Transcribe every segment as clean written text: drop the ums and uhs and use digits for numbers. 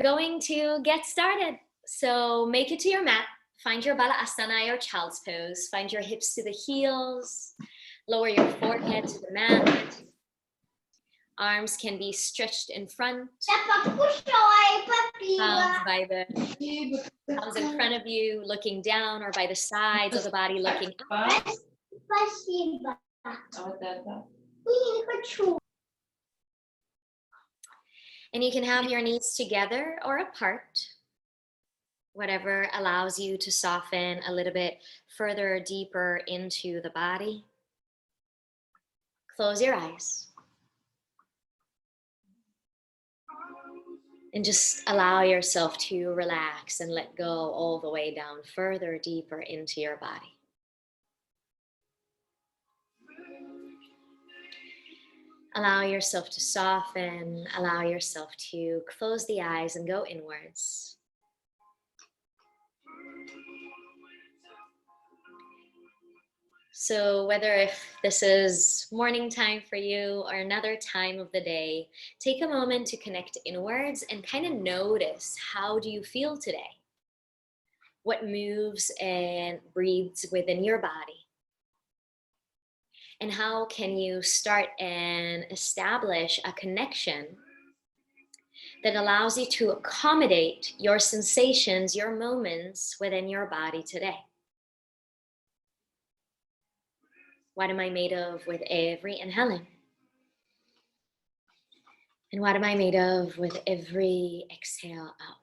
Going to get started. So make it to your mat. Find your Balasana or child's pose. Find your hips to the heels. Lower your forehead to the mat. Arms can be stretched in front. Palms in front of you, looking down, or by the sides of the body, looking up. And you can have your knees together or apart, whatever allows you to soften a little bit further, deeper into the body. Close your eyes. And just allow yourself to relax and let go all the way down, further, deeper into your body. Allow yourself to soften, allow yourself to close the eyes and go inwards. So whether if this is morning time for you or another time of the day, take a moment to connect inwards and kind of notice, how do you feel today? What moves and breathes within your body? And how can you start and establish a connection that allows you to accommodate your sensations, your moments within your body today? What am I made of with every inhaling? And what am I made of with every exhale out?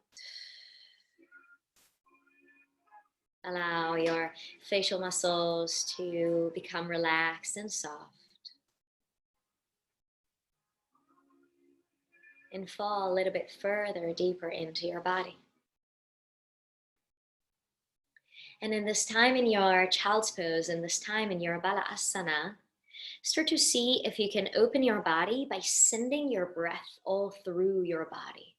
Allow your facial muscles to become relaxed and soft. And fall a little bit further, deeper into your body. And in this time in your child's pose, and this time in your Balasana, start to see if you can open your body by sending your breath all through your body.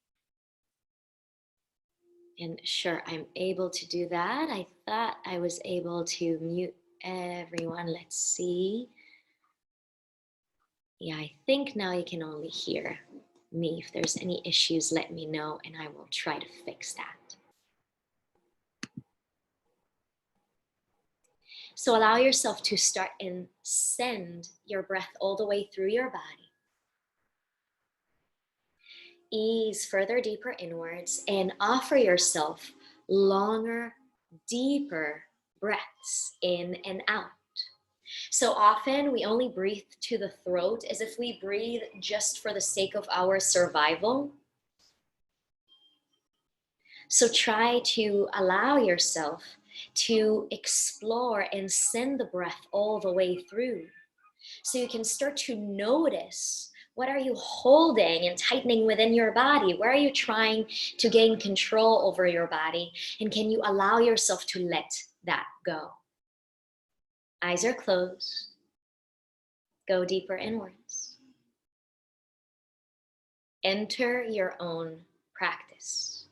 And sure, I'm able to do that. I thought I was able to mute everyone. Let's see. Yeah, I think now you can only hear me. If there's any issues, let me know and I will try to fix that. So allow yourself to start and send your breath all the way through your body. Ease further, deeper inwards, and offer yourself longer, deeper breaths in and out. So often we only breathe to the throat as if we breathe just for the sake of our survival. So try to allow yourself to explore and send the breath all the way through. So you can start to notice, what are you holding and tightening within your body? Where are you trying to gain control over your body? And can you allow yourself to let that go? Eyes are closed. Go deeper inwards. Enter your own practice.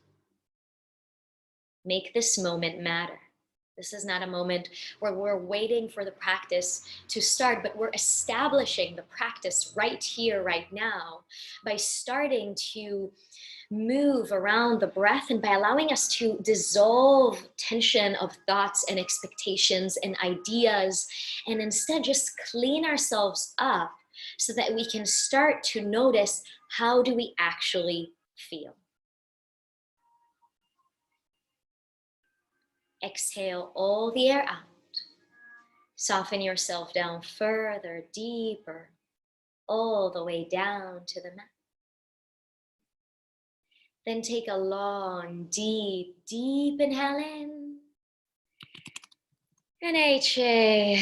Make this moment matter. This is not a moment where we're waiting for the practice to start, but we're establishing the practice right here, right now, by starting to move around the breath and by allowing us to dissolve tension of thoughts and expectations and ideas, and instead just clean ourselves up so that we can start to notice, how do we actually feel? Exhale all the air out. Soften yourself down further, deeper, all the way down to the mat. Then take a long, deep, deep inhale in. And exhale.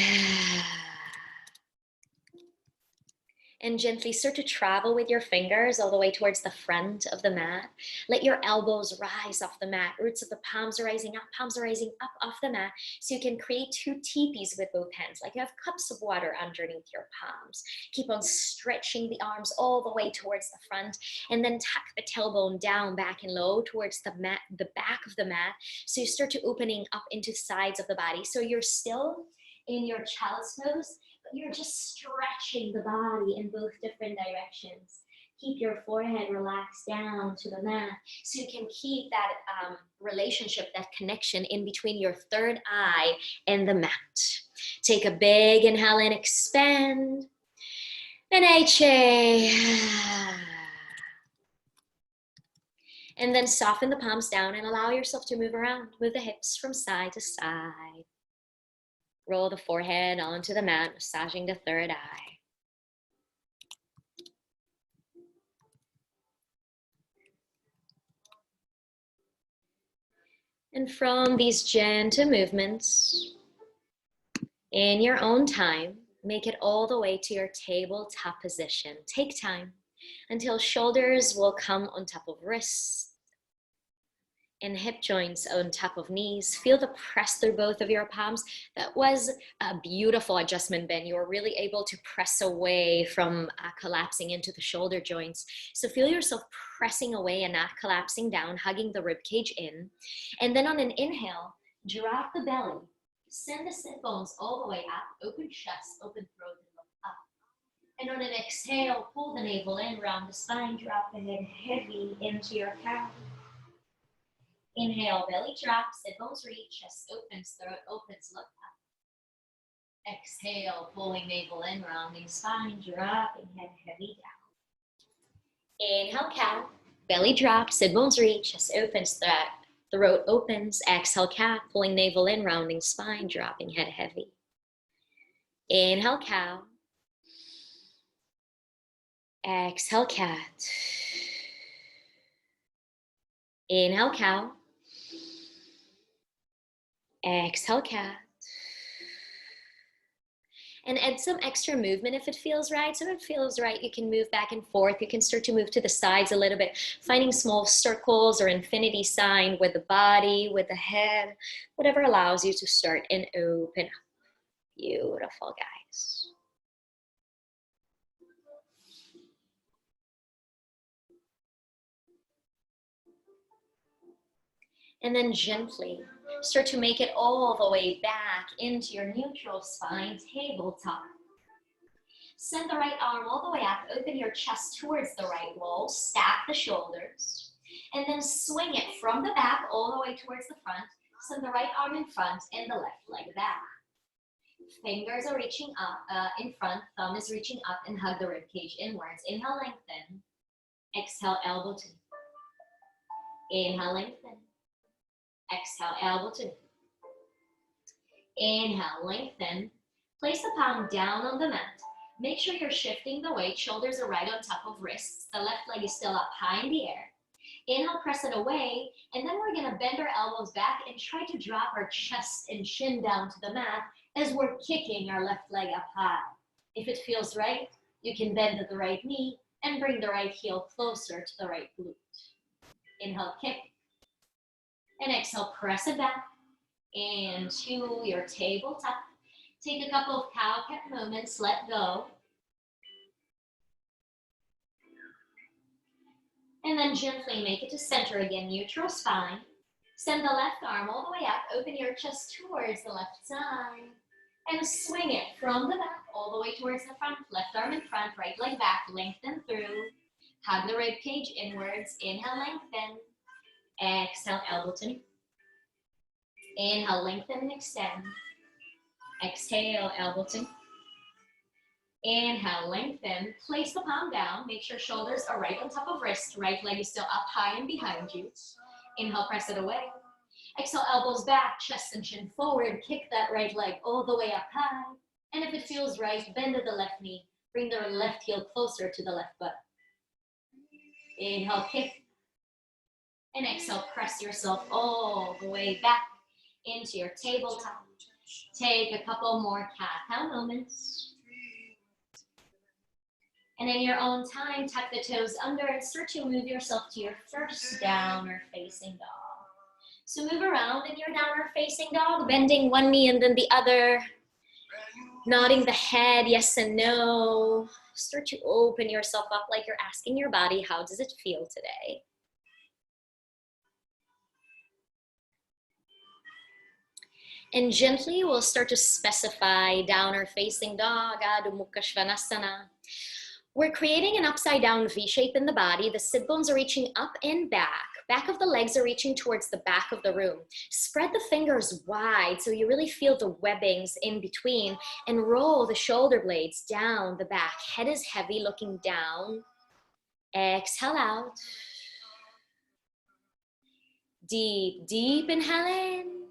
And gently start to travel with your fingers all the way towards the front of the mat. Let your elbows rise off the mat. Roots of the palms are rising up. Palms are rising up off the mat. So you can create two teepees with both hands, like you have cups of water underneath your palms. Keep on stretching the arms all the way towards the front. And then tuck the tailbone down, back and low towards the mat, the back of the mat. So you start to opening up into the sides of the body. So you're still in your child's pose, but you're just stretching the body in both different directions. Keep your forehead relaxed down to the mat so you can keep that relationship, that connection in between your third eye and the mat. Take a big inhale and expand. And exhale. And then soften the palms down and allow yourself to move around. Move the hips from side to side. Roll the forehead onto the mat, massaging the third eye. And from these gentle movements, in your own time, make it all the way to your tabletop position. Take time until shoulders will come on top of wrists and hip joints on top of knees. Feel the press through both of your palms. That was a beautiful adjustment, Ben. You were really able to press away from collapsing into the shoulder joints. So feel yourself pressing away and not collapsing down, hugging the rib cage in. And then on an inhale, drop the belly. Send the sit bones all the way up. Open chest, open throat, and look up. And on an exhale, pull the navel in, round the spine, drop the head heavy into your cow. Inhale, belly drops, sit bones reach, chest opens, throat opens, look up. Exhale, pulling navel in, rounding spine, dropping head heavy down. Inhale, cow, belly drops, sit bones reach, chest opens, throat opens. Exhale, cat, pulling navel in, rounding spine, dropping head heavy. Inhale, cow. Exhale, cat. Inhale, cow. Exhale, cat. And add some extra movement if it feels right. So if it feels right, you can move back and forth. You can start to move to the sides a little bit, finding small circles or infinity sign with the body, with the head, whatever allows you to start and open up. Beautiful, guys. And then gently start to make it all the way back into your neutral spine, tabletop. Send the right arm all the way up, open your chest towards the right wall, stack the shoulders, and then swing it from the back all the way towards the front. Send the right arm in front and the left leg back. Fingers are reaching up in front, thumb is reaching up, and hug the ribcage inwards. Inhale, lengthen. Exhale, elbow to knee. Inhale, lengthen. Exhale, elbow to knee. Inhale, lengthen. Place the palm down on the mat. Make sure you're shifting the weight. Shoulders are right on top of wrists. The left leg is still up high in the air. Inhale, press it away. And then we're going to bend our elbows back and try to drop our chest and chin down to the mat as we're kicking our left leg up high. If it feels right, you can bend at the right knee and bring the right heel closer to the right glute. Inhale, kick. And exhale, press it back into your tabletop. Take a couple of cow-cat moments, let go. And then gently make it to center again, neutral spine. Send the left arm all the way up, open your chest towards the left side, and swing it from the back all the way towards the front. Left arm in front, right leg back, lengthen through. Hug the rib cage inwards, inhale, lengthen. Exhale, elbow to knee. Inhale, lengthen and extend. Exhale, elbow to knee. Inhale, lengthen. Place the palm down. Make sure shoulders are right on top of wrists. Right leg is still up high and behind you. Inhale, press it away. Exhale, elbows back, chest and chin forward. Kick that right leg all the way up high. And if it feels right, bend at the left knee. Bring the left heel closer to the left butt. Inhale, kick. And exhale, press yourself all the way back into your tabletop. Take a couple more cat-cow moments. And in your own time, tuck the toes under and start to move yourself to your first downward facing dog. So move around in your downward facing dog, bending one knee and then the other, nodding the head, yes and no. Start to open yourself up like you're asking your body, how does it feel today? And gently, we'll start to specify downward facing dog, Adho Mukha Svanasana. We're creating an upside down V shape in the body. The sit bones are reaching up and back. Back of the legs are reaching towards the back of the room. Spread the fingers wide so you really feel the webbings in between, and roll the shoulder blades down the back. Head is heavy, looking down. Exhale out. Deep, deep inhale in.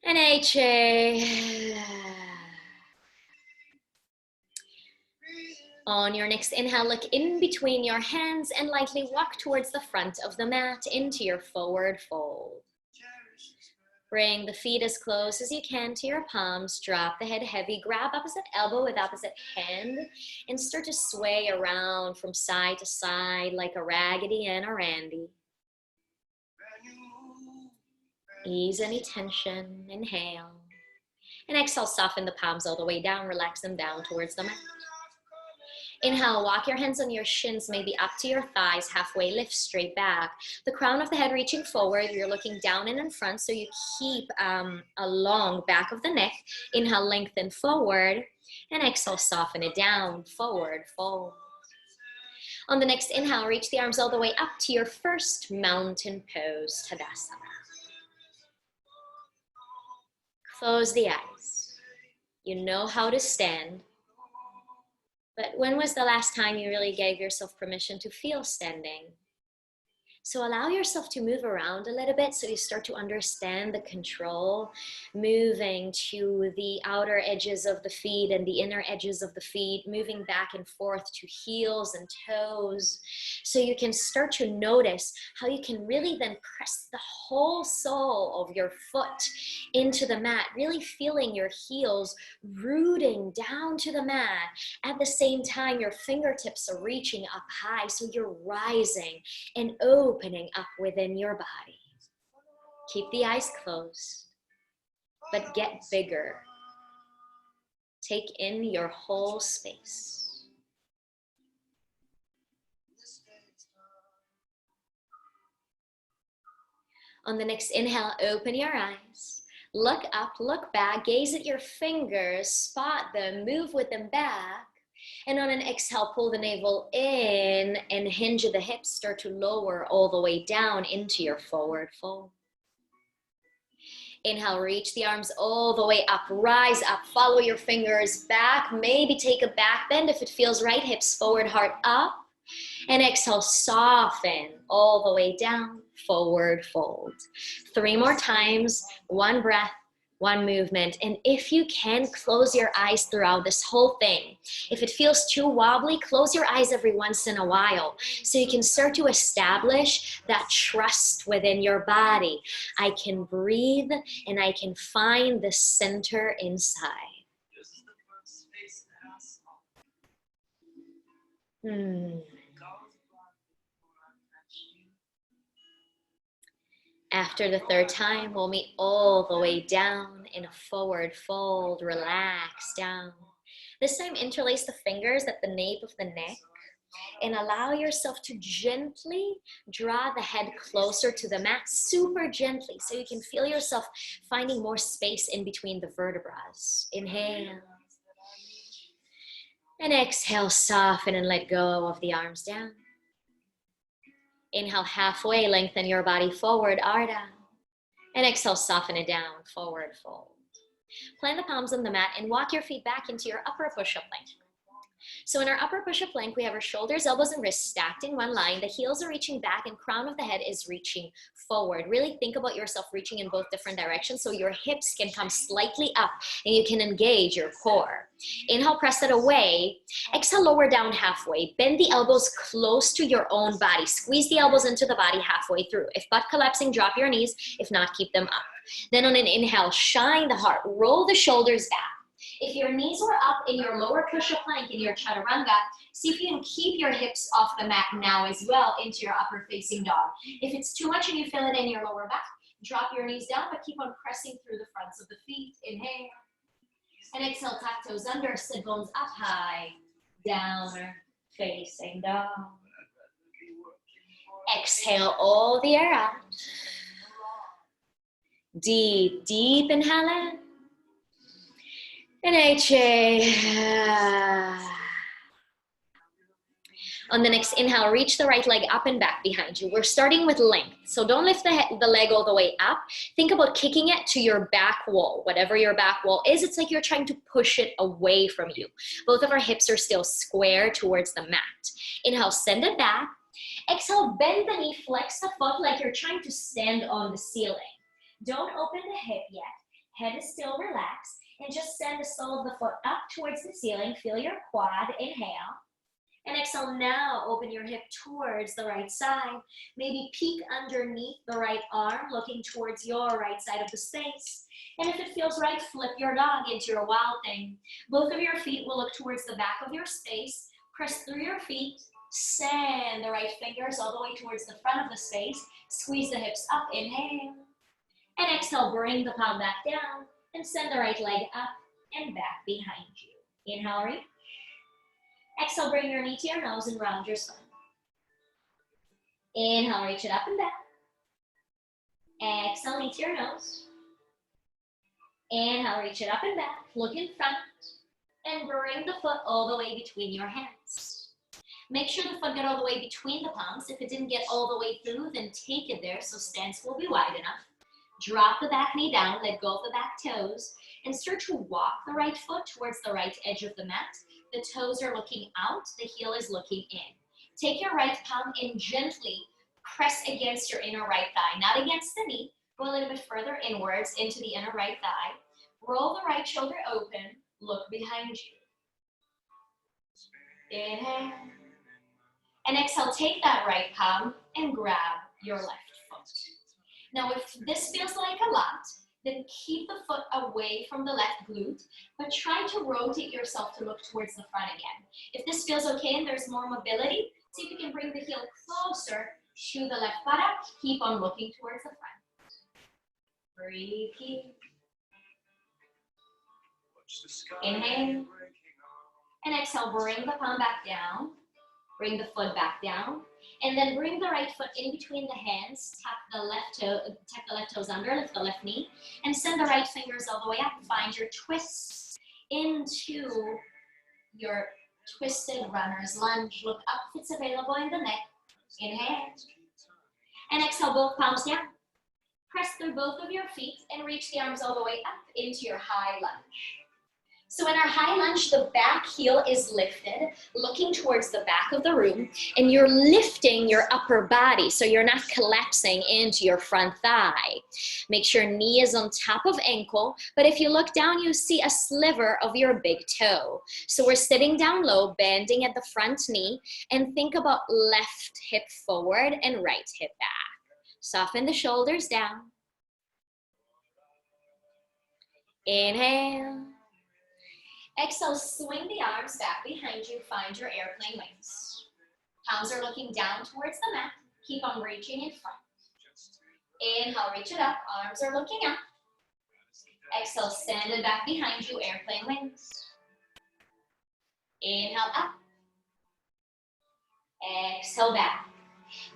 And exhale. On your next inhale, look in between your hands and lightly walk towards the front of the mat into your forward fold. Bring the feet as close as you can to your palms. Drop the head heavy. Grab opposite elbow with opposite hand and start to sway around from side to side like a Raggedy Ann or Randy. Ease any tension. Inhale. And exhale, soften the palms all the way down. Relax them down towards the mat. Inhale, walk your hands on your shins, maybe up to your thighs, halfway lift straight back. The crown of the head reaching forward, you're looking down and in front, so you keep a long back of the neck. Inhale, lengthen forward, and exhale, soften it down, forward, fold. On the next inhale, reach the arms all the way up to your first mountain pose, Tadasana. Close the eyes. You know how to stand. But when was the last time you really gave yourself permission to feel standing? So allow yourself to move around a little bit so you start to understand the control, moving to the outer edges of the feet and the inner edges of the feet, moving back and forth to heels and toes. So you can start to notice how you can really then press the whole sole of your foot into the mat, really feeling your heels rooting down to the mat. At the same time, your fingertips are reaching up high, so you're rising and opening up within your body. Keep the eyes closed, but get bigger. Take in your whole space. On the next inhale, open your eyes. Look up, look back, gaze at your fingers, spot them, move with them back. And on an exhale, pull the navel in and hinge the hips, start to lower all the way down into your forward fold. Inhale, reach the arms all the way up, rise up, follow your fingers back, maybe take a back bend if it feels right, hips forward, heart up. And exhale, soften all the way down, forward fold. 3 more times, 1 breath, 1 movement. And if you can, close your eyes throughout this whole thing. If it feels too wobbly, close your eyes every once in a while so you can start to establish that trust within your body. I can breathe and I can find the center inside. After the 3rd time, we'll meet all the way down in a forward fold. Relax down. This time, interlace the fingers at the nape of the neck and allow yourself to gently draw the head closer to the mat, super gently, so you can feel yourself finding more space in between the vertebrae. Inhale. And exhale, soften and let go of the arms down. Inhale, halfway, lengthen your body forward, Ardha. And exhale, soften it down, forward fold. Plant the palms on the mat and walk your feet back into your upper push-up plank. So in our upper push-up plank, we have our shoulders, elbows, and wrists stacked in one line. The heels are reaching back and crown of the head is reaching forward. Really think about yourself reaching in both different directions so your hips can come slightly up and you can engage your core. Inhale, press it away. Exhale, lower down halfway. Bend the elbows close to your own body. Squeeze the elbows into the body halfway through. If butt collapsing, drop your knees. If not, keep them up. Then on an inhale, shine the heart. Roll the shoulders back. If your knees were up in your lower push-up plank in your chaturanga, see if you can keep your hips off the mat now as well into your upper facing dog. If it's too much and you feel it in your lower back, drop your knees down, but keep on pressing through the fronts of the feet. Inhale. And exhale, tuck toes under, sit bones up high, down facing dog. Exhale all the air out. Deep, deep inhale in. And exhale. On the next inhale, reach the right leg up and back behind you. We're starting with length. So don't lift the leg all the way up. Think about kicking it to your back wall. Whatever your back wall is, it's like you're trying to push it away from you. Both of our hips are still square towards the mat. Inhale, send it back. Exhale, bend the knee, flex the foot like you're trying to stand on the ceiling. Don't open the hip yet. Head is still relaxed. And just send the sole of the foot up towards the ceiling. Feel your quad. Inhale. And exhale, now open your hip towards the right side. Maybe peek underneath the right arm, looking towards your right side of the space. And if it feels right, flip your dog into your wild thing. Both of your feet will look towards the back of your space. Press through your feet. Send the right fingers all the way towards the front of the space. Squeeze the hips up. Inhale. And exhale, bring the palm back down. And send the right leg up and back behind you. Inhale, reach. Exhale, bring your knee to your nose and round your spine. Inhale, reach it up and back. Exhale, knee to your nose. Inhale, reach it up and back. Look in front. And bring the foot all the way between your hands. Make sure the foot got all the way between the palms. If it didn't get all the way through, then take it there so stance will be wide enough. Drop the back knee down, let go of the back toes, and start to walk the right foot towards the right edge of the mat. The toes are looking out, the heel is looking in. Take your right palm and gently press against your inner right thigh, not against the knee. Go a little bit further inwards into the inner right thigh. Roll the right shoulder open, look behind you. Inhale. And exhale, take that right palm and grab your left foot. Now, if this feels like a lot, then keep the foot away from the left glute, but try to rotate yourself to look towards the front again. If this feels okay and there's more mobility, see if you can bring the heel closer to the left buttock. Keep on looking towards the front. Breathe here. Inhale. And exhale, bring the palm back down. Bring the foot back down. And then bring the right foot in between the hands. Tap the left toes under, lift the left knee. And send the right fingers all the way up. Find your twist into your twisted runner's lunge. Look up if it's available in the neck. Inhale. And exhale, both palms down. Press through both of your feet and reach the arms all the way up into your high lunge. So in our high lunge, the back heel is lifted, looking towards the back of the room, and you're lifting your upper body, so you're not collapsing into your front thigh. Make sure knee is on top of ankle, but if you look down, you see a sliver of your big toe. So we're sitting down low, bending at the front knee, and think about left hip forward and right hip back. Soften the shoulders down. Inhale. Exhale, swing the arms back behind you. Find your airplane wings. Palms are looking down towards the mat. Keep on reaching in front. Inhale, reach it up. Arms are looking up. Exhale, send it back behind you. Airplane wings. Inhale, up. Exhale, back.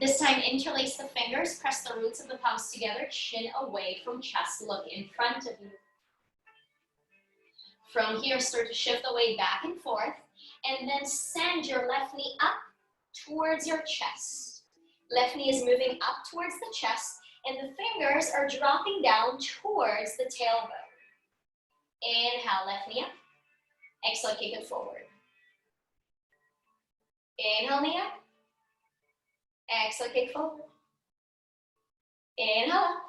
This time, interlace the fingers. Press the roots of the palms together. Chin away from chest. Look in front of you. From here, start to shift the weight back and forth, and then send your left knee up towards your chest. Left knee is moving up towards the chest, and the fingers are dropping down towards the tailbone. Inhale, left knee up. Exhale, kick it forward. Inhale, knee up. Exhale, kick forward. Inhale up.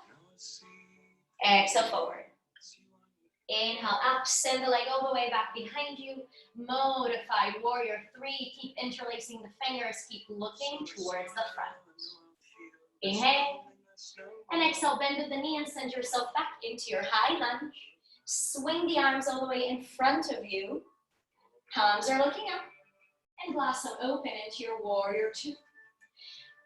Exhale, forward. Inhale up, send the leg all the way back behind you. Modified warrior 3. Keep interlacing the fingers. Keep looking towards the front. Inhale. And exhale, bend at the knee and send yourself back into your high lunge. Swing the arms all the way in front of you. Palms are looking up. And blossom open into your warrior 2.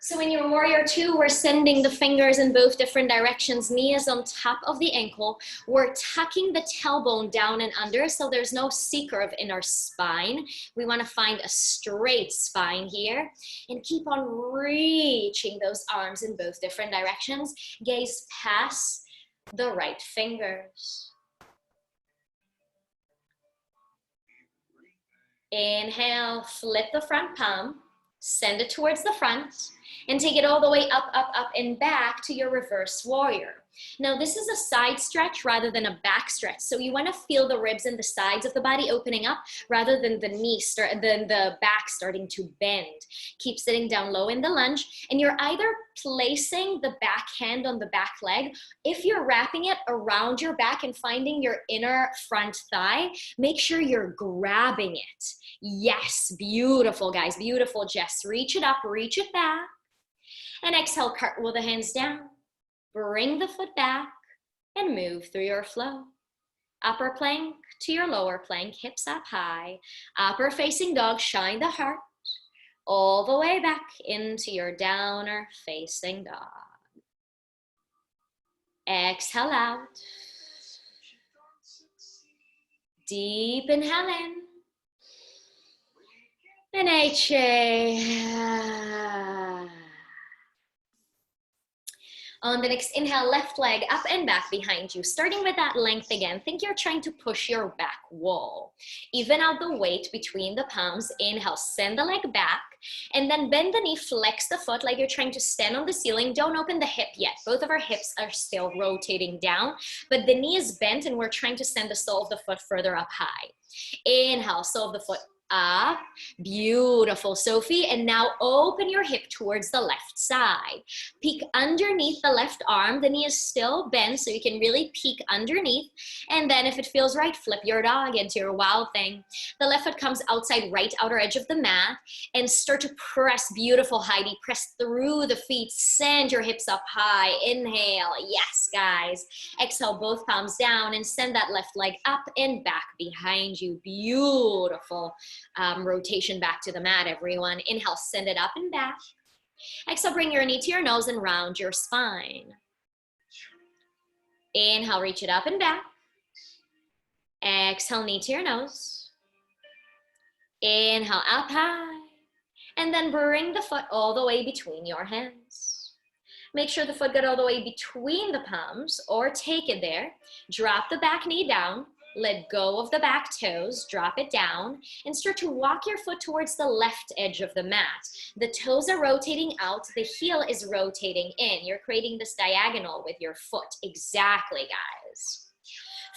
So in your warrior 2, we're sending the fingers in both different directions. Knee is on top of the ankle. We're tucking the tailbone down and under, so there's no seeker of inner spine. We want to find a straight spine here. And keep on reaching those arms in both different directions. Gaze past the right fingers. Inhale, flip the front palm. Send it towards the front and take it all the way up, up, up and back to your reverse warrior. Now this is a side stretch rather than a back stretch. So you want to feel the ribs and the sides of the body opening up rather than the back starting to bend. Keep sitting down low in the lunge, and you're either placing the back hand on the back leg. If you're wrapping it around your back and finding your inner front thigh, make sure you're grabbing it. Yes, beautiful guys, beautiful. Just reach it up, reach it back, and exhale, cartwheel the hands down. Bring the foot back and move through your flow. Upper plank to your lower plank, hips up high. Upper facing dog, shine the heart all the way back into your downer facing dog. Exhale out. Deep inhale in. And exhale. On the next inhale, left leg up and back behind you. Starting with that length again, think you're trying to push your back wall. Even out the weight between the palms. Inhale, send the leg back, and then bend the knee, flex the foot like you're trying to stand on the ceiling. Don't open the hip yet. Both of our hips are still rotating down, but the knee is bent and we're trying to send the sole of the foot further up high. Inhale, sole of the foot up. Beautiful, Sophie. And now open your hip towards the left side. Peek underneath the left arm. The knee is still bent, so you can really peek underneath. And then if it feels right, flip your dog into your wild thing. The left foot comes outside right outer edge of the mat and start to press. Beautiful, Heidi. Press through the feet. Send your hips up high. Inhale. Yes, guys. Exhale, both palms down and send that left leg up and back behind you. Beautiful. Rotation back to the mat, everyone. Inhale, send it up and back. Exhale, bring your knee to your nose and round your spine. Inhale, reach it up and back. Exhale, knee to your nose. Inhale, up high. And then bring the foot all the way between your hands. Make sure the foot got all the way between the palms, or take it there. Drop the back knee down. Let go of the back toes, drop it down, and start to walk your foot towards the left edge of the mat. The toes are rotating out, the heel is rotating in. You're creating this diagonal with your foot. Exactly, guys.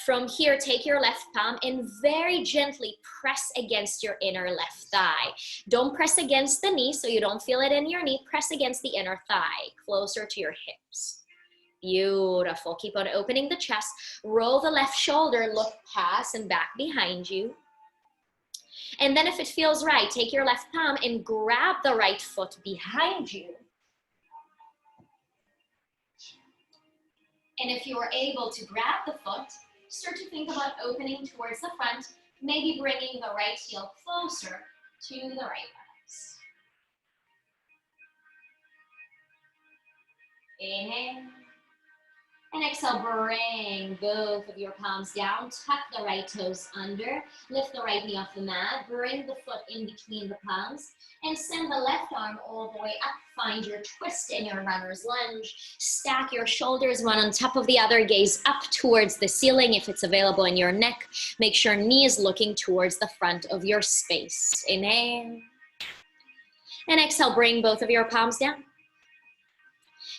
From here, take your left palm and very gently press against your inner left thigh. Don't press against the knee so you don't feel it in your knee. Press against the inner thigh, closer to your hips. Beautiful. Keep on opening the chest. Roll the left shoulder, look past and back behind you. And then if it feels right, take your left palm and grab the right foot behind you. And if you are able to grab the foot, start to think about opening towards the front, maybe bringing the right heel closer to the right buttocks. Inhale. And exhale, bring both of your palms down, tuck the right toes under, lift the right knee off the mat, bring the foot in between the palms, and send the left arm all the way up. Find your twist in your runner's lunge. Stack your shoulders one on top of the other, gaze up towards the ceiling if it's available in your neck. Make sure knee is looking towards the front of your space. Inhale. And exhale, bring both of your palms down.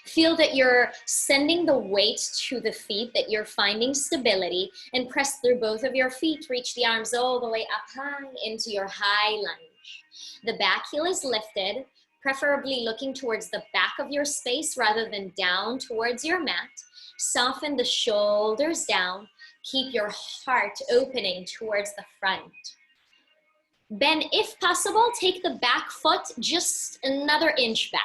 Feel that you're sending the weight to the feet, that you're finding stability, and press through both of your feet. Reach the arms all the way up high into your high lunge. The back heel is lifted, preferably looking towards the back of your space rather than down towards your mat. Soften the shoulders down. Keep your heart opening towards the front. Then, if possible, take the back foot just another inch back.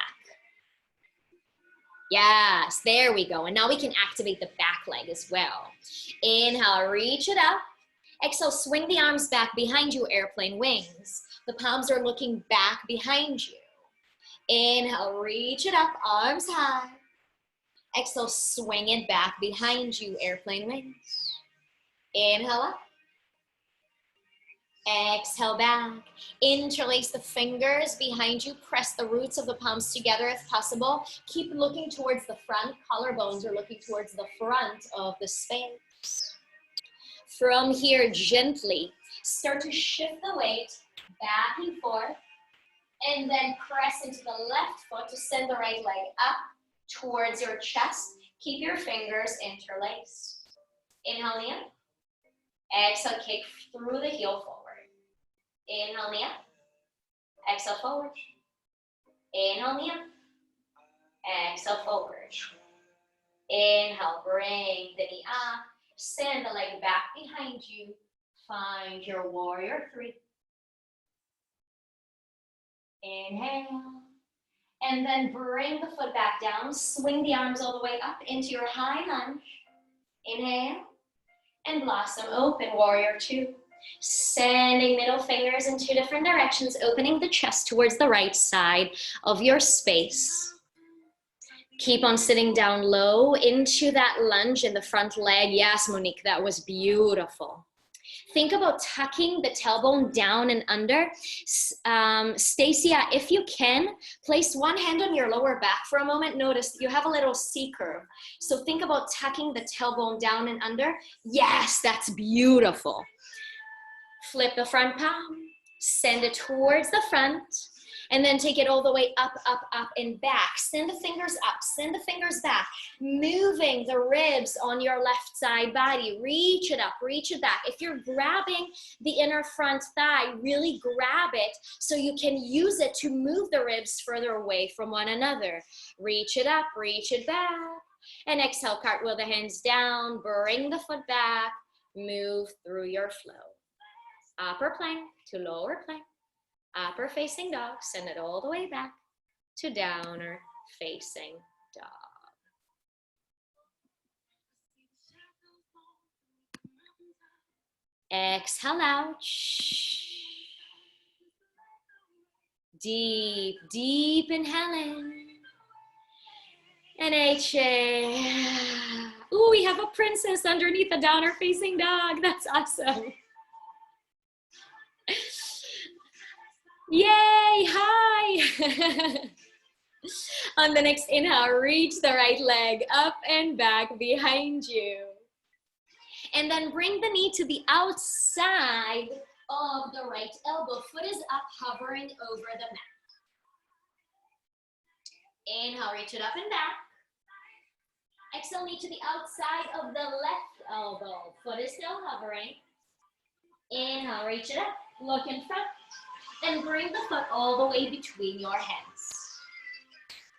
Yes, there we go. And now we can activate the back leg as well. Inhale, reach it up. Exhale, swing the arms back behind you, airplane wings. The palms are looking back behind you. Inhale, reach it up, arms high. Exhale, swing it back behind you, airplane wings. Inhale up. Exhale back. Interlace the fingers behind you. Press the roots of the palms together if possible. Keep looking towards the front. Collarbones are looking towards the front of the space. From here, gently start to shift the weight back and forth And then press into the left foot to send the right leg up towards your chest. Keep your fingers interlaced. Inhale, knee up. Exhale, kick through the heel forward. Inhale, knee up. Exhale, forward. Inhale, knee up. Exhale, forward. Inhale, bring the knee up. Send the leg back behind you. Find your warrior three. Inhale. And then bring the foot back down. Swing the arms all the way up into your high lunge. Inhale. And blossom open, warrior two. Sending middle fingers in two different directions, opening the chest towards the right side of your space. Keep on sitting down low into that lunge in the front leg. Yes, Monique, that was beautiful. Think about tucking the tailbone down and under. Stacia, if you can, place one hand on your lower back for a moment. Notice you have a little C curve. So think about tucking the tailbone down and under. Yes, that's beautiful. Flip the front palm, send it towards the front, and then take it all the way up, up, up, and back. Send the fingers up, send the fingers back, moving the ribs on your left side body. Reach it up, reach it back. If you're grabbing the inner front thigh, really grab it so you can use it to move the ribs further away from one another. Reach it up, reach it back. And exhale, cartwheel the hands down, bring the foot back, move through your flow. Upper plank to lower plank. Upper facing dog, send it all the way back to downer facing dog. Exhale out. Deep, deep inhale in. And exhale. Ooh, we have a princess underneath the downer facing dog. That's awesome. Yay, hi. On the next inhale, reach the right leg up and back behind you. And then bring the knee to the outside of the right elbow. Foot is up, hovering over the mat. Inhale, reach it up and back. Exhale, knee to the outside of the left elbow. Foot is still hovering. Inhale, reach it up, look in front. Then bring the foot all the way between your hands.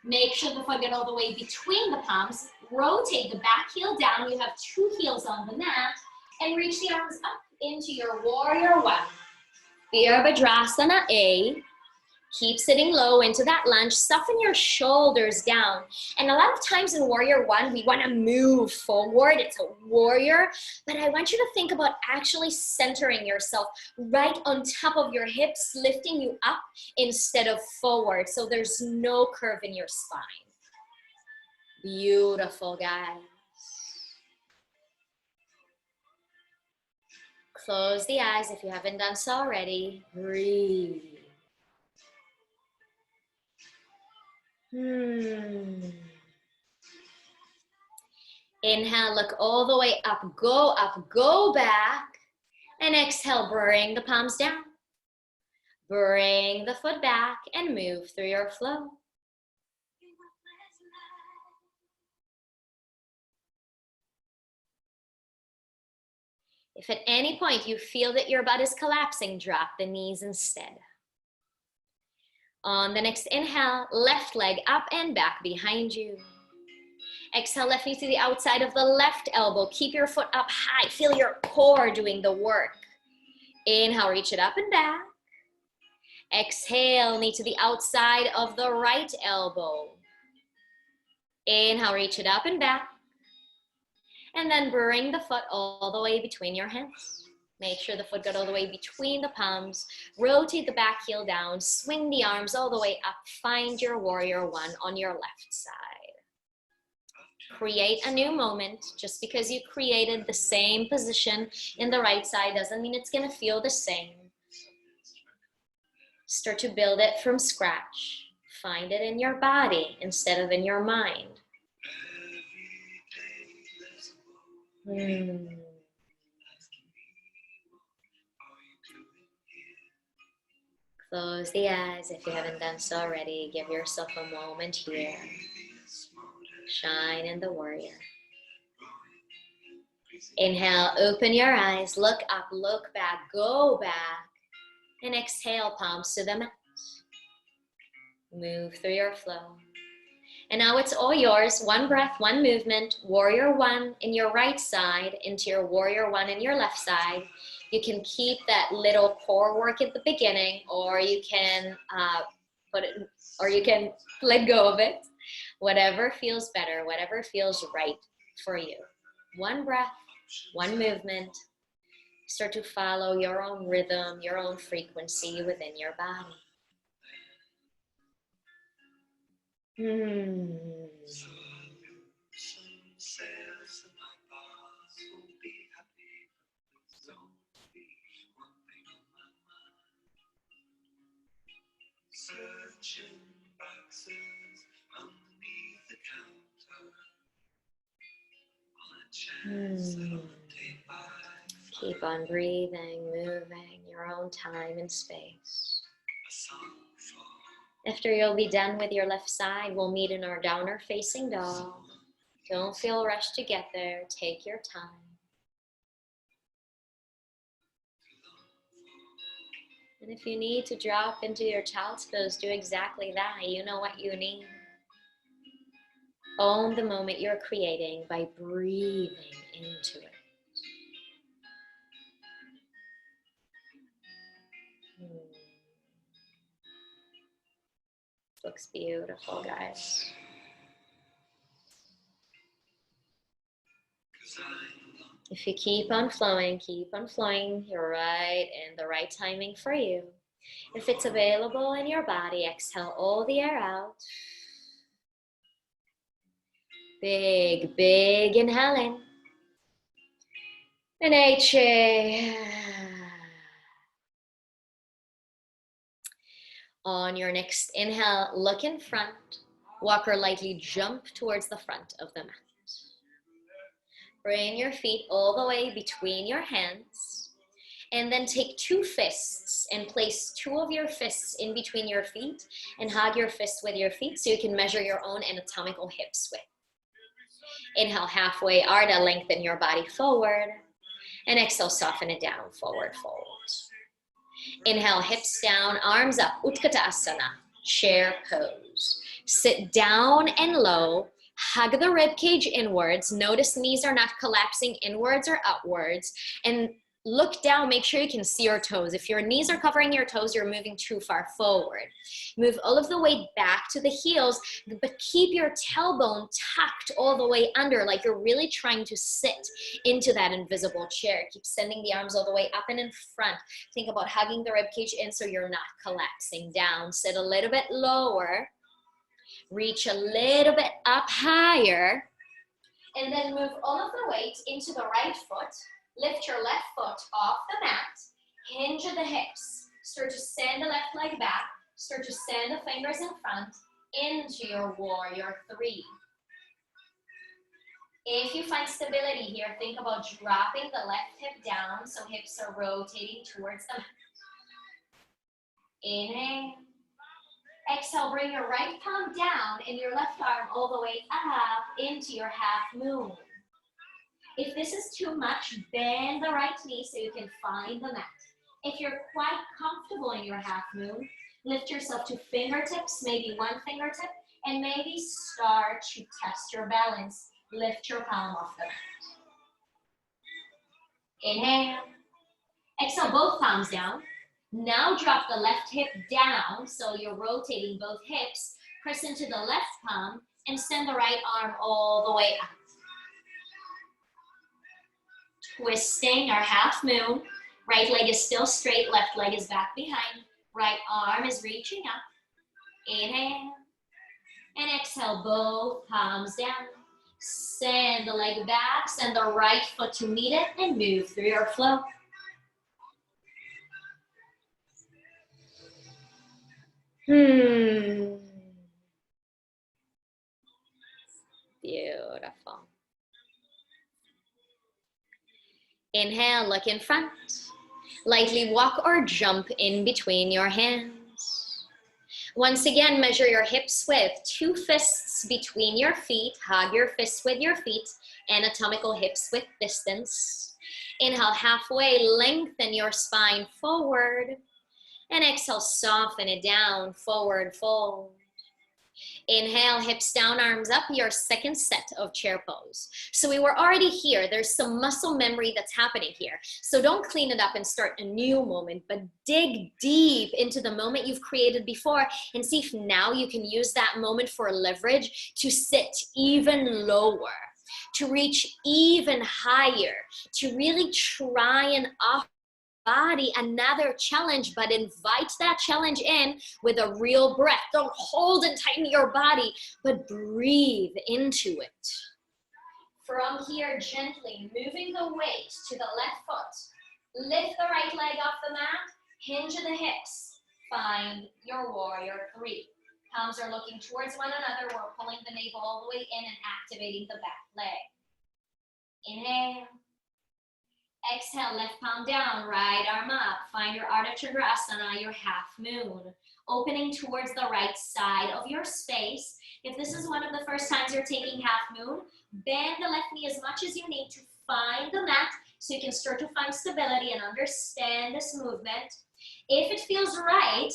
Make sure the foot get all the way between the palms. Rotate the back heel down. You have two heels on the mat. And reach the arms up into your warrior one. Virabhadrasana A. Keep sitting low into that lunge. Soften your shoulders down. And a lot of times in warrior one, we want to move forward. It's a warrior. But I want you to think about actually centering yourself right on top of your hips, lifting you up instead of forward. So there's no curve in your spine. Beautiful, guys. Close the eyes if you haven't done so already. Breathe. Inhale, look all the way up, go back. And exhale, bring the palms down. Bring the foot back and move through your flow. If at any point you feel that your butt is collapsing, drop the knees instead. On the next inhale, left leg up and back behind you. Exhale, left knee to the outside of the left elbow. Keep your foot up high. Feel your core doing the work. Inhale, reach it up and back. Exhale, knee to the outside of the right elbow. Inhale, reach it up and back. And then bring the foot all the way between your hands. Make sure the foot got all the way between the palms. Rotate the back heel down. Swing the arms all the way up. Find your warrior one on your left side. Create a new moment. Just because you created the same position in the right side doesn't mean it's going to feel the same. Start to build it from scratch. Find it in your body instead of in your mind. Close the eyes if you haven't done so already. Give yourself a moment here. Shine in the warrior. Inhale, open your eyes, look up, look back, go back. And exhale, palms to the mat. Move through your flow. And now it's all yours. One breath, one movement. Warrior one in your right side into your warrior one in your left side. You can keep that little core work at the beginning, or you can let go of it. Whatever feels better, whatever feels right for you. One breath, one movement. Start to follow your own rhythm, your own frequency within your body. Searching boxes underneath the counter. Keep on breathing, moving, your own time and space. After you'll be done with your left side, we'll meet in our downer facing dog. Don't feel rushed to get there. Take your time. And if you need to drop into your child's pose, do exactly that. You know what you need. Own the moment you're creating by breathing into it. Looks beautiful, guys. If you keep on flowing, you're right in the right timing for you. If it's available in your body, exhale all the air out. Big, big inhale in. And exhale. On your next inhale, look in front. Walk or lightly jump towards the front of the mat. Bring your feet all the way between your hands. And then take two fists and place two of your fists in between your feet and hug your fists with your feet so you can measure your own anatomical hips width. Inhale, halfway Ardha, lengthen your body forward. And exhale, soften it down, forward fold. Inhale, hips down, arms up, Utkatasana, chair pose. Sit down and low, hug the rib cage inwards. Notice knees are not collapsing inwards or outwards. And look down, make sure you can see your toes. If your knees are covering your toes, you're moving too far forward. Move all of the way back to the heels, but keep your tailbone tucked all the way under, like you're really trying to sit into that invisible chair. Keep sending the arms all the way up and in front. Think about hugging the ribcage in so you're not collapsing down. Sit a little bit lower. Reach a little bit up higher. And then move all of the weight into the right foot. Lift your left foot off the mat, hinge at the hips, start to send the left leg back, start to send the fingers in front into your warrior three. If you find stability here, think about dropping the left hip down so hips are rotating towards the mat. Inhale. Exhale, bring your right palm down and your left arm all the way up into your half moon. If this is too much, bend the right knee so you can find the mat. If you're quite comfortable in your half moon, lift yourself to fingertips, maybe one fingertip, and maybe start to test your balance. Lift your palm off the mat. Inhale. Exhale, both palms down. Now drop the left hip down, so you're rotating both hips. Press into the left palm and send the right arm all the way up. Twisting our half moon. Right leg is still straight, left leg is back behind. Right arm is reaching up. Inhale. And exhale, both palms down. Send the leg back, send the right foot to meet it, and move through your flow. Beautiful. Inhale, look in front. Lightly walk or jump in between your hands. Once again, measure your hips width. 2 fists between your feet. Hug your fists with your feet. Anatomical hips width distance. Inhale, halfway, lengthen your spine forward. And exhale, soften it down, forward fold. Inhale, hips down, arms up, your second set of chair pose. So we were already here. There's some muscle memory that's happening here. So don't clean it up and start a new moment, but dig deep into the moment you've created before and see if now you can use that moment for leverage to sit even lower, to reach even higher, to really try and offer body another challenge, but invite that challenge in with a real breath. Don't hold and tighten your body, but breathe into it. From here, gently moving the weight to the left foot. Lift the right leg off the mat, hinge the hips. Find your warrior 3. Palms are looking towards one another. We're pulling the navel all the way in and activating the back leg. Inhale. Exhale, left palm down, right arm up. Find your Ardha Chandrasana, your half moon. Opening towards the right side of your space. If this is one of the first times you're taking half moon, bend the left knee as much as you need to find the mat so you can start to find stability and understand this movement. If it feels right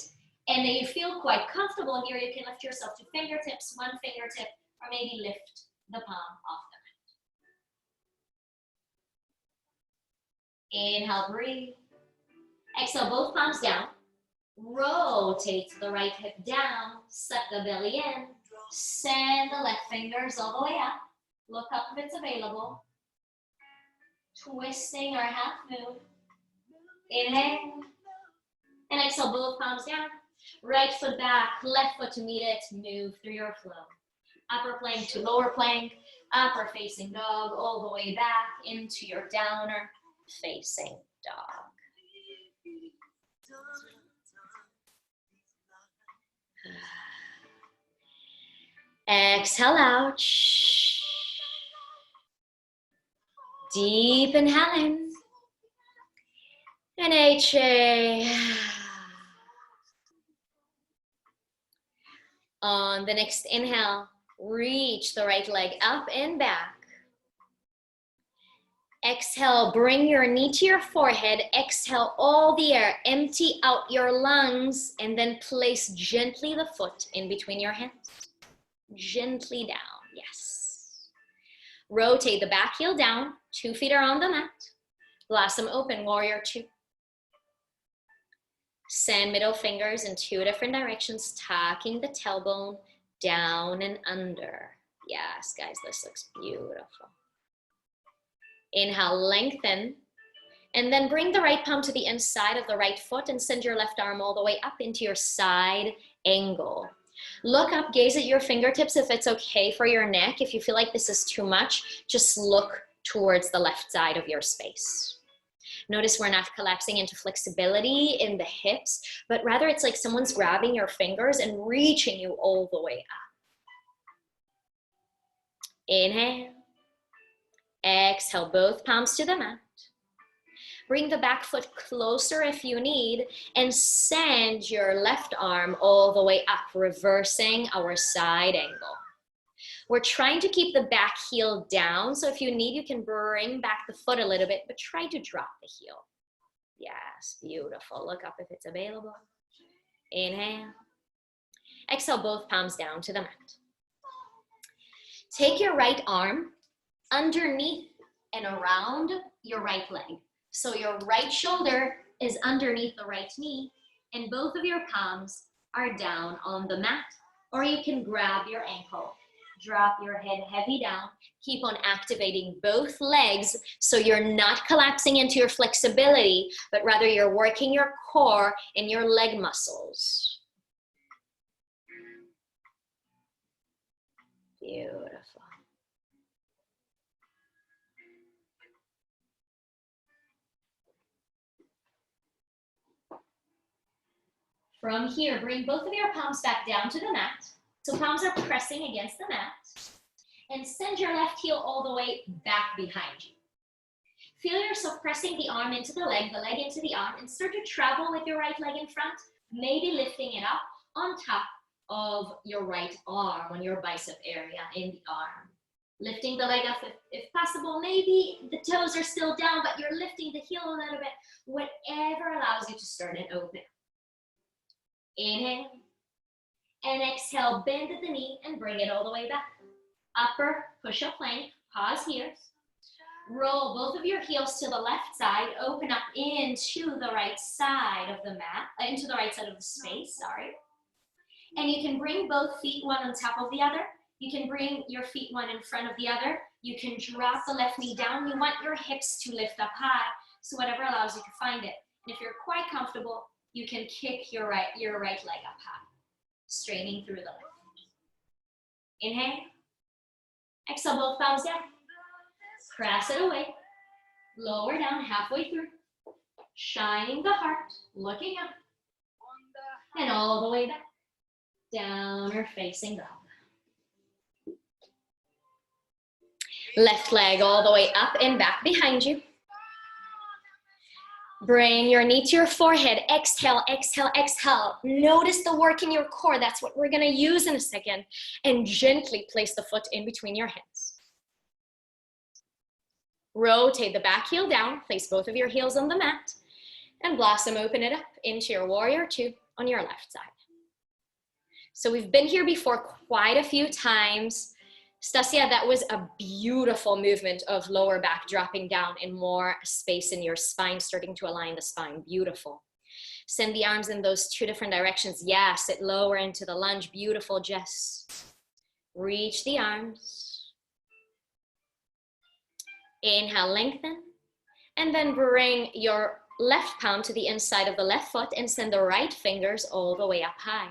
and you feel quite comfortable here, you can lift yourself to fingertips, one fingertip, or maybe lift the palm off the mat. Inhale, breathe. Exhale, both palms down. Rotate the right hip down. Suck the belly in. Send the left fingers all the way up. Look up if it's available. Twisting our half moon. Inhale. And exhale, both palms down. Right foot back, left foot to meet it. Move through your flow. Upper plank to lower plank. Upper facing dog all the way back into your downer facing dog. Exhale out. Deep inhale in. And HA. On the next inhale, reach the right leg up and back. Exhale, bring your knee to your forehead. Exhale all the air, empty out your lungs, and then place gently the foot in between your hands. Gently down, yes. Rotate the back heel down, 2 feet are on the mat. Blossom open, warrior 2. Send middle fingers in 2 different directions, tucking the tailbone down and under. Yes, guys, this looks beautiful. Inhale, lengthen, and then bring the right palm to the inside of the right foot and send your left arm all the way up into your side angle. Look up, gaze at your fingertips if it's okay for your neck. If you feel like this is too much, just look towards the left side of your space. Notice we're not collapsing into flexibility in the hips, but rather it's like someone's grabbing your fingers and reaching you all the way up. Inhale. Exhale, both palms to the mat. Bring the back foot closer if you need, and send your left arm all the way up, reversing our side angle. We're trying to keep the back heel down, so if you need, you can bring back the foot a little bit, but try to drop the heel. Yes, beautiful. Look up if it's available. Inhale. Exhale, both palms down to the mat. Take your right arm underneath and around your right leg. So your right shoulder is underneath the right knee and both of your palms are down on the mat, or you can grab your ankle. Drop your head heavy down. Keep on activating both legs so you're not collapsing into your flexibility, but rather you're working your core and your leg muscles. Beautiful. From here, bring both of your palms back down to the mat. So palms are pressing against the mat. And send your left heel all the way back behind you. Feel yourself pressing the arm into the leg into the arm, and start to travel with your right leg in front, maybe lifting it up, on top of your right arm, on your bicep area in the arm. Lifting the leg up if possible. Maybe the toes are still down, but you're lifting the heel a little bit. Whatever allows you to start and open. Inhale. And exhale, bend at the knee and bring it all the way back. Upper push-up plank. Pause here. Roll both of your heels to the left side. Open up into the right side of the mat, into the right side of the space, sorry. And you can bring both feet one on top of the other. You can bring your feet one in front of the other. You can drop the left knee down. You want your hips to lift up high, so whatever allows you to find it. And if you're quite comfortable, you can kick your right leg up high, straightening through the left. Inhale. Exhale, both palms down. Press it away. Lower down halfway through. Shining the heart, looking up. And all the way back. Down or facing dog. Left leg all the way up and back behind you. Bring your knee to your forehead. Exhale, exhale, exhale. Notice the work in your core. That's what we're going to use in a second. And gently place the foot in between your hands. Rotate the back heel down. Place both of your heels on the mat. And blossom, open it up into your warrior two on your left side. So we've been here before quite a few times. Stasia, that was a beautiful movement of lower back dropping down and more space in your spine, starting to align the spine. Beautiful. Send the arms in those two different directions. Yes, sit lower into the lunge. Beautiful, Jess. Reach the arms. Inhale, lengthen. And then bring your left palm to the inside of the left foot and send the right fingers all the way up high.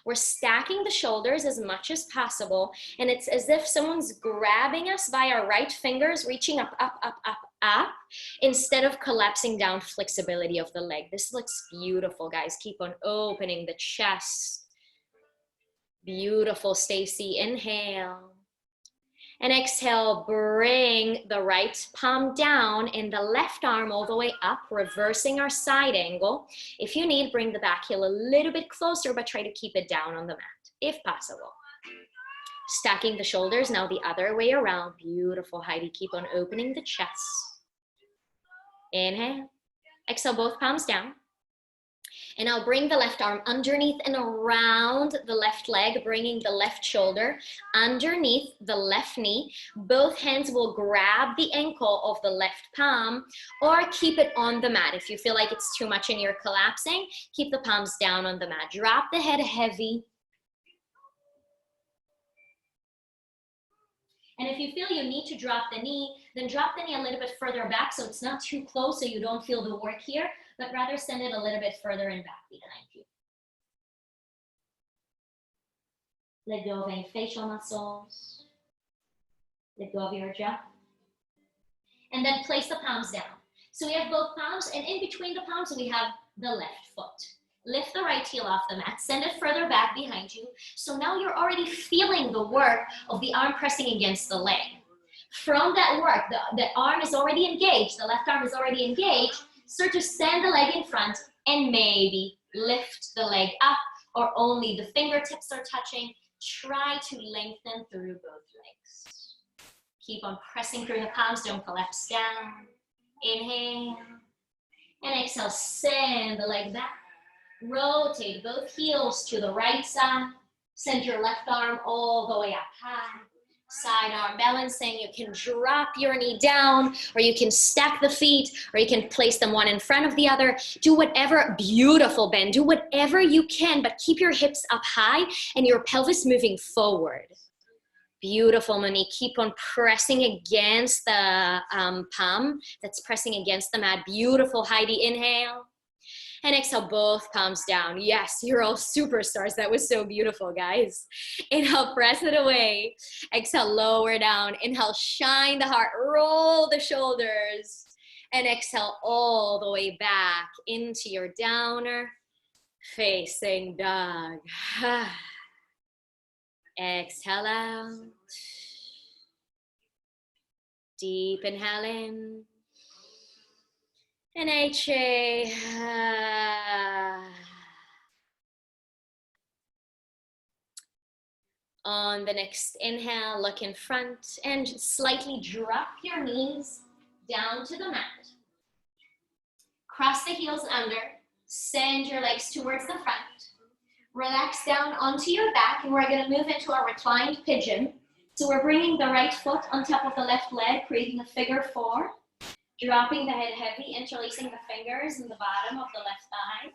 We're stacking the shoulders as much as possible, and it's as if someone's grabbing us by our right fingers, reaching up, up, up, up, up, instead of collapsing down. Flexibility of the leg. This looks beautiful, guys. Keep on opening the chest. Beautiful, Stacy. Inhale. And exhale, bring the right palm down and the left arm all the way up, reversing our side angle. If you need, bring the back heel a little bit closer, but try to keep it down on the mat, if possible. Stacking the shoulders, now the other way around. Beautiful, Heidi. Keep on opening the chest. Inhale. Exhale, both palms down. And I'll bring the left arm underneath and around the left leg, bringing the left shoulder underneath the left knee. Both hands will grab the ankle of the left palm or keep it on the mat. If you feel like it's too much and you're collapsing, keep the palms down on the mat. Drop the head heavy. And if you feel you need to drop the knee, then drop the knee a little bit further back so it's not too close so you don't feel the work here, but rather send it a little bit further and back behind you. Let go of any facial muscles. Let go of your jaw. And then place the palms down. So we have both palms, and in between the palms, we have the left foot. Lift the right heel off the mat, send it further back behind you. So now you're already feeling the work of the arm pressing against the leg. From that work, the arm is already engaged, the left arm is already engaged. Start to send the leg in front and maybe lift the leg up, or only the fingertips are touching. Try to lengthen through both legs. Keep on pressing through the palms, don't collapse down. Inhale, and exhale, send the leg back. Rotate both heels to the right side. Send your left arm all the way up high. Side arm balancing. You can drop your knee down, or you can stack the feet, or you can place them one in front of the other. Do whatever. Beautiful, Ben. Do whatever you can, but keep your hips up high and your pelvis moving forward. Beautiful, Monique. Keep on pressing against the palm that's pressing against the mat. Beautiful, Heidi. Inhale. And exhale, both palms down. Yes, you're all superstars. That was so beautiful, guys. Inhale, press it away. Exhale, lower down. Inhale, shine the heart. Roll the shoulders. And exhale all the way back into your downer facing dog. Exhale out. Deep inhale in. And exhale. On the next inhale, look in front and slightly drop your knees down to the mat. Cross the heels under, send your legs towards the front. Relax down onto your back, and we're going to move into our reclined pigeon. So we're bringing the right foot on top of the left leg, creating a figure four, dropping the head heavy, interlacing the fingers in the bottom of the left thigh.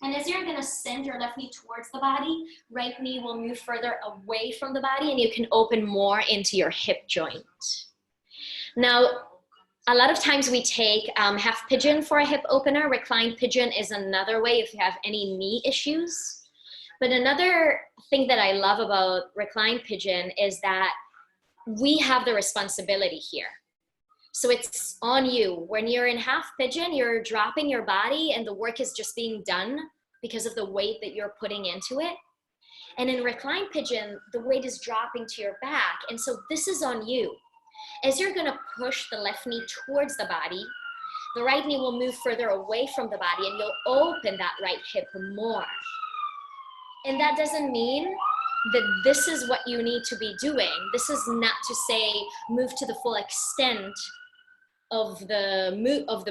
And as you're going to send your left knee towards the body, right knee will move further away from the body, and you can open more into your hip joint. Now, a lot of times we take half pigeon for a hip opener. Reclined pigeon is another way if you have any knee issues. But another thing that I love about reclined pigeon is that we have the responsibility here. So it's on you. When you're in half pigeon, you're dropping your body and the work is just being done because of the weight that you're putting into it. And in reclined pigeon, the weight is dropping to your back. And so this is on you. As you're gonna push the left knee towards the body, the right knee will move further away from the body and you'll open that right hip more. And that doesn't mean that this is what you need to be doing. This is not to say move to the full extent of the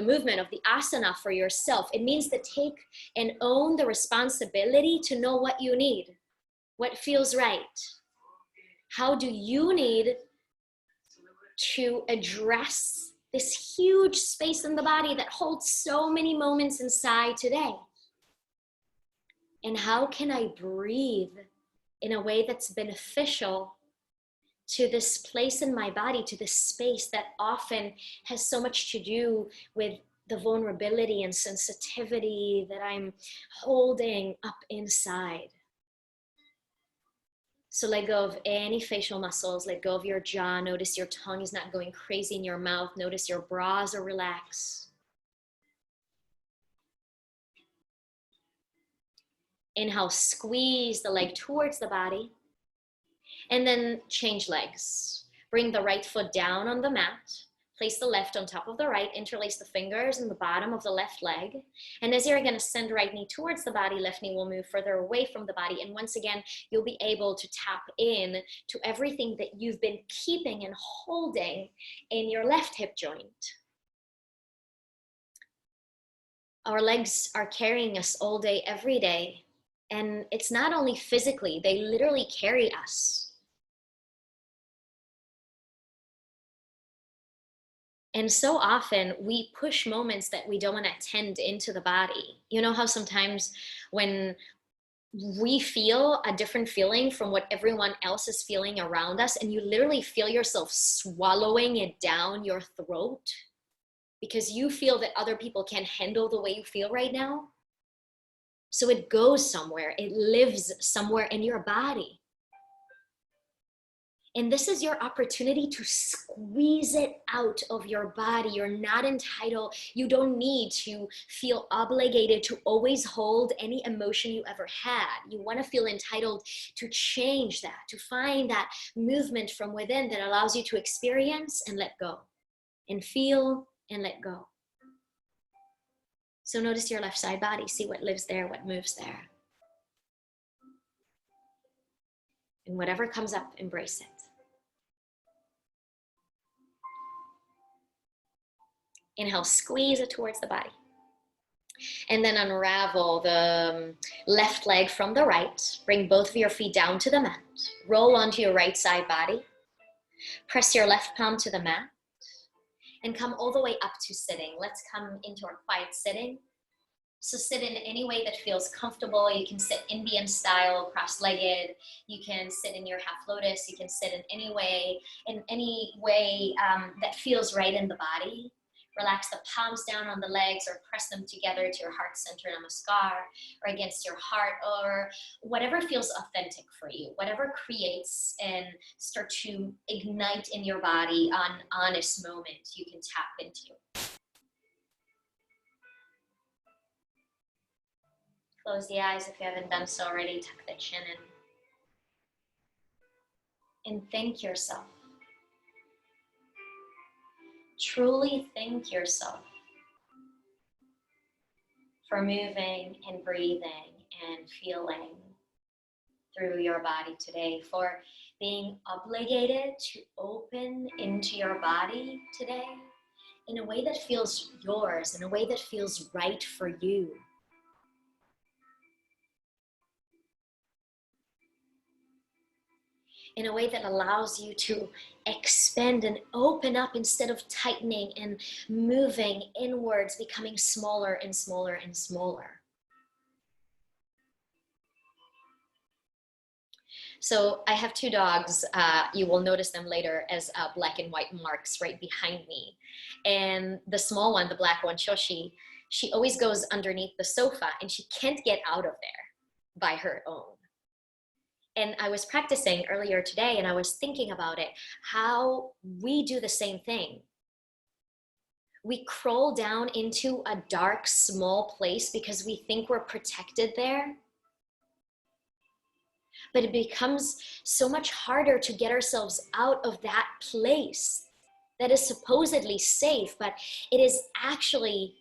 movement, of the asana for yourself. It means to take and own the responsibility to know what you need, what feels right. How do you need to address this huge space in the body that holds so many moments inside today? And how can I breathe in a way that's beneficial to this place in my body, to this space that often has so much to do with the vulnerability and sensitivity that I'm holding up inside? So let go of any facial muscles, let go of your jaw, notice your tongue is not going crazy in your mouth, notice your brows are relaxed. Inhale, squeeze the leg towards the body, and then change legs. Bring the right foot down on the mat, place the left on top of the right, interlace the fingers in the bottom of the left leg. And as you're gonna send right knee towards the body, left knee will move further away from the body. And once again, you'll be able to tap in to everything that you've been keeping and holding in your left hip joint. Our legs are carrying us all day, every day. And it's not only physically, they literally carry us. And so often we push moments that we don't want to attend into the body. You know how sometimes when we feel a different feeling from what everyone else is feeling around us, and you literally feel yourself swallowing it down your throat because you feel that other people can't handle the way you feel right now? So it goes somewhere, it lives somewhere in your body. And this is your opportunity to squeeze it out of your body. You're not entitled. You don't need to feel obligated to always hold any emotion you ever had. You want to feel entitled to change that, to find that movement from within that allows you to experience and let go, and feel and let go. So notice your left side body. See what lives there, what moves there. And whatever comes up, embrace it. Inhale, squeeze it towards the body. And then unravel the left leg from the right. Bring both of your feet down to the mat. Roll onto your right side body. Press your left palm to the mat. And come all the way up to sitting. Let's come into our quiet sitting. So sit in any way that feels comfortable. You can sit Indian style, cross-legged. You can sit in your half lotus. You can sit in any way that feels right in the body. Relax the palms down on the legs or press them together to your heart center, namaskar, or against your heart, or whatever feels authentic for you, whatever creates and start to ignite in your body an honest moment you can tap into. Close the eyes if you haven't done so already, tuck the chin in. And thank yourself. Truly thank yourself for moving and breathing and feeling through your body today, for being obligated to open into your body today in a way that feels yours, in a way that feels right for you. In a way that allows you to expand and open up instead of tightening and moving inwards, becoming smaller and smaller and smaller. So I have two dogs. You will notice them later as black and white marks right behind me. And the small one, the black one, Shoshi, she always goes underneath the sofa and she can't get out of there by her own. And I was practicing earlier today and I was thinking about it, how we do the same thing. We crawl down into a dark, small place because we think we're protected there. But it becomes so much harder to get ourselves out of that place that is supposedly safe, but it is actually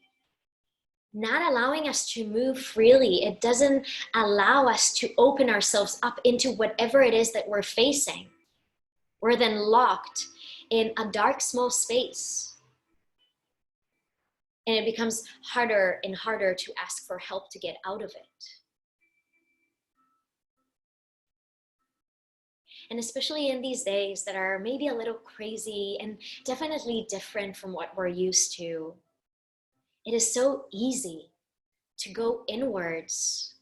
not allowing us to move freely. It doesn't allow us to open ourselves up into whatever it is that we're facing. We're then locked in a dark, small space. And it becomes harder and harder to ask for help to get out of it. And especially in these days that are maybe a little crazy and definitely different from what we're used to, it is so easy to go inwards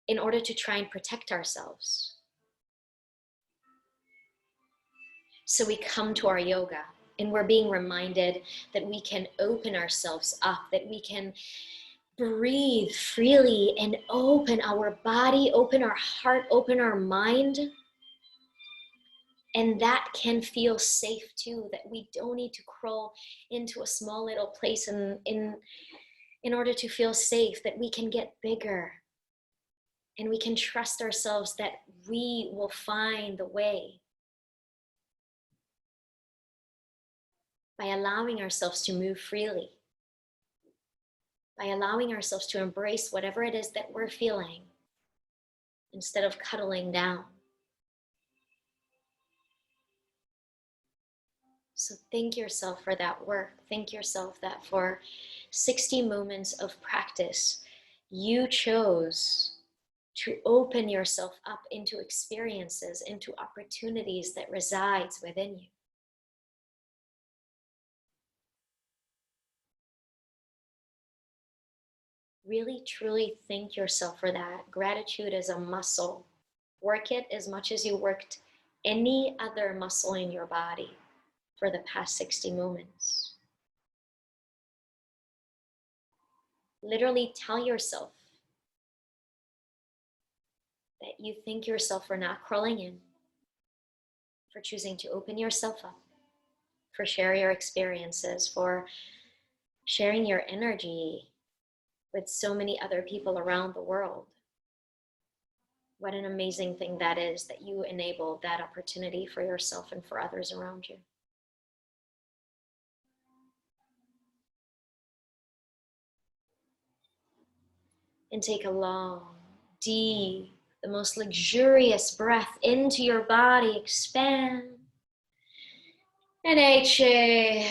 in order to try and protect ourselves. So we come to our yoga and we're being reminded that we can open ourselves up, that we can breathe freely and open our body, open our heart, open our mind. And that can feel safe too, that we don't need to crawl into a small little place in order to feel safe, that we can get bigger and we can trust ourselves that we will find the way. By allowing ourselves to move freely, by allowing ourselves to embrace whatever it is that we're feeling instead of cuddling down. So thank yourself for that work. Thank yourself that for 60 moments of practice, you chose to open yourself up into experiences, into opportunities that resides within you. Really, truly thank yourself for that. Gratitude is a muscle. Work it as much as you worked any other muscle in your body for the past 60 moments. Literally tell yourself that you thank yourself for not crawling in, for choosing to open yourself up, for sharing your experiences, for sharing your energy with so many other people around the world. What an amazing thing that is, that you enable that opportunity for yourself and for others around you. And take a long, deep, the most luxurious breath into your body. Expand. And exhale.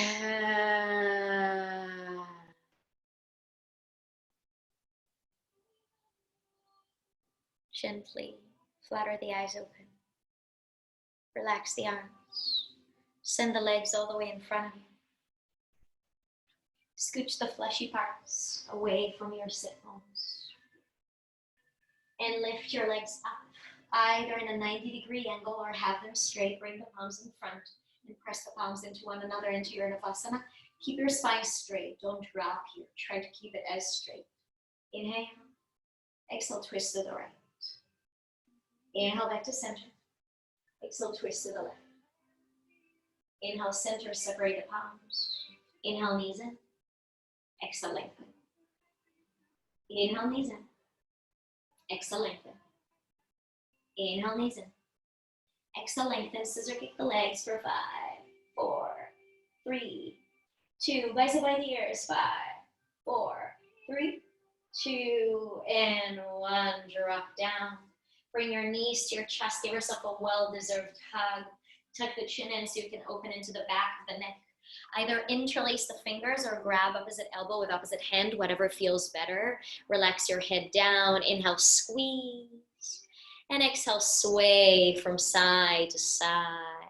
Gently flutter the eyes open. Relax the arms. Send the legs all the way in front of you. Scooch the fleshy parts away from your sit bones. And lift your legs up, either in a 90-degree angle or have them straight. Bring the palms in front and press the palms into one another into your Navasana. Keep your spine straight. Don't rock here. Try to keep it as straight. Inhale. Exhale, twist to the right. Inhale back to center. Exhale, twist to the left. Inhale, center, separate the palms. Inhale, knees in. Exhale, lengthen. Inhale, knees in. Exhale, lengthen. Inhale, knees in. Exhale, lengthen. Scissor kick the legs for 5, 4, 3, 2. Bicep by the ears. 5, 4, 3, 2, and 1. Drop down. Bring your knees to your chest. Give yourself a well-deserved hug. Tuck the chin in so you can open into the back of the neck. Either interlace the fingers or grab opposite elbow with opposite hand, whatever feels better. Relax your head down. Inhale, squeeze. And exhale, sway from side to side.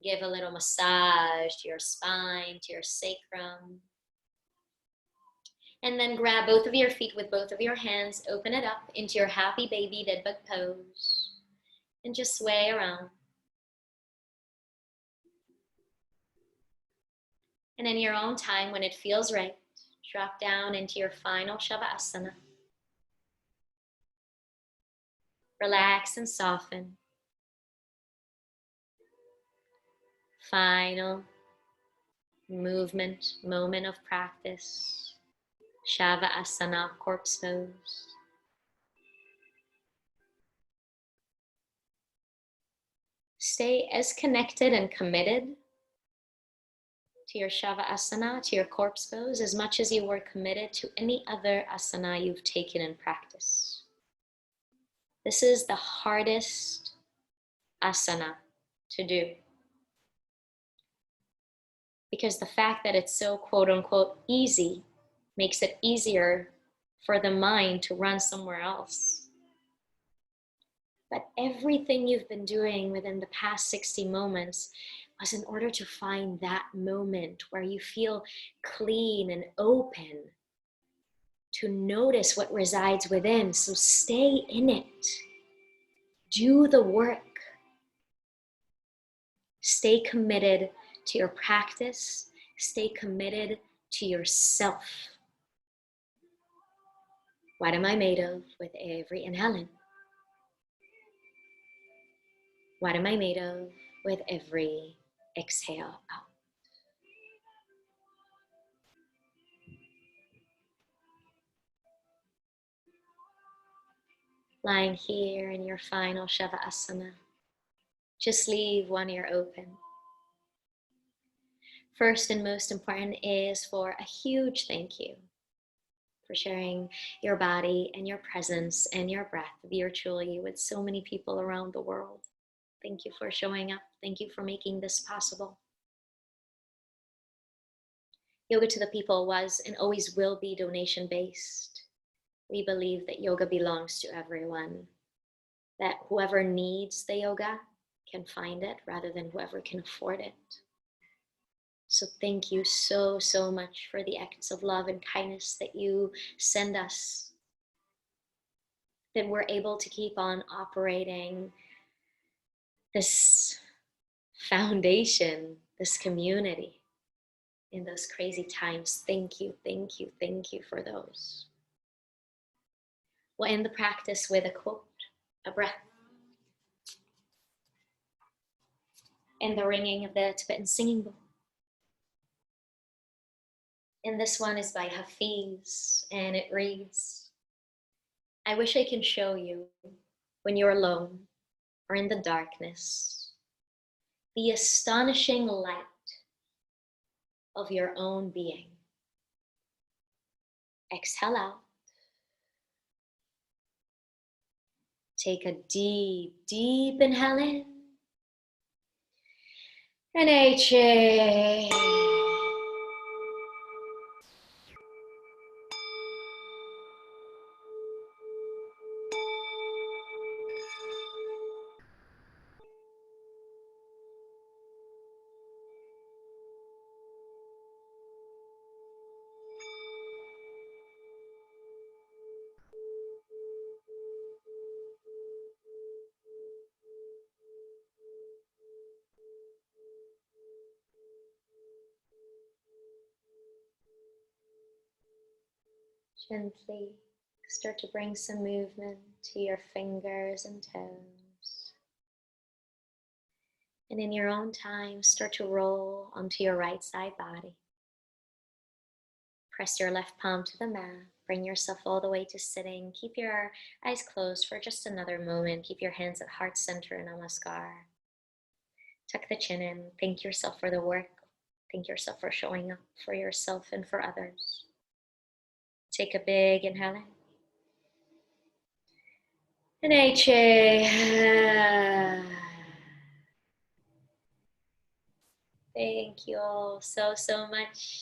Give a little massage to your spine, to your sacrum. And then grab both of your feet with both of your hands. Open it up into your happy baby dead bug pose. And just sway around. And in your own time, when it feels right, drop down into your final Shavasana. Relax and soften. Final movement, moment of practice. Shavasana, corpse pose. Stay as connected and committed to your Shavasana, to your corpse pose, as much as you were committed to any other asana you've taken in practice. This is the hardest asana to do, because the fact that it's so quote unquote easy makes it easier for the mind to run somewhere else. But everything you've been doing within the past 60 moments was in order to find that moment where you feel clean and open to notice what resides within. So stay in it. Do the work. Stay committed to your practice. Stay committed to yourself. What am I made of with every inhale in? What am I made of with every exhale out? Lying here in your final Shavasana, just leave one ear open. First and most important is for a huge thank you for sharing your body and your presence and your breath virtually with so many people around the world. Thank you for showing up. Thank you for making this possible. Yoga to the People was and always will be donation-based. We believe that yoga belongs to everyone, that whoever needs the yoga can find it rather than whoever can afford it. So thank you so, so much for the acts of love and kindness that you send us, that we're able to keep on operating this foundation, this community in those crazy times. Thank you, thank you, thank you for those. We'll end the practice with a quote, a breath, and the ringing of the Tibetan singing bowl. And this one is by Hafiz, and it reads, I wish I can show you, when you're alone or in the darkness, the astonishing light of your own being. Exhale out. Take a deep, deep inhale in. And exhale. Gently start to bring some movement to your fingers and toes. And in your own time, start to roll onto your right side body. Press your left palm to the mat. Bring yourself all the way to sitting. Keep your eyes closed for just another moment. Keep your hands at heart center in Namaskar. Tuck the chin in. Thank yourself for the work. Thank yourself for showing up for yourself and for others. Take a big inhale in. And HA. Thank you all so much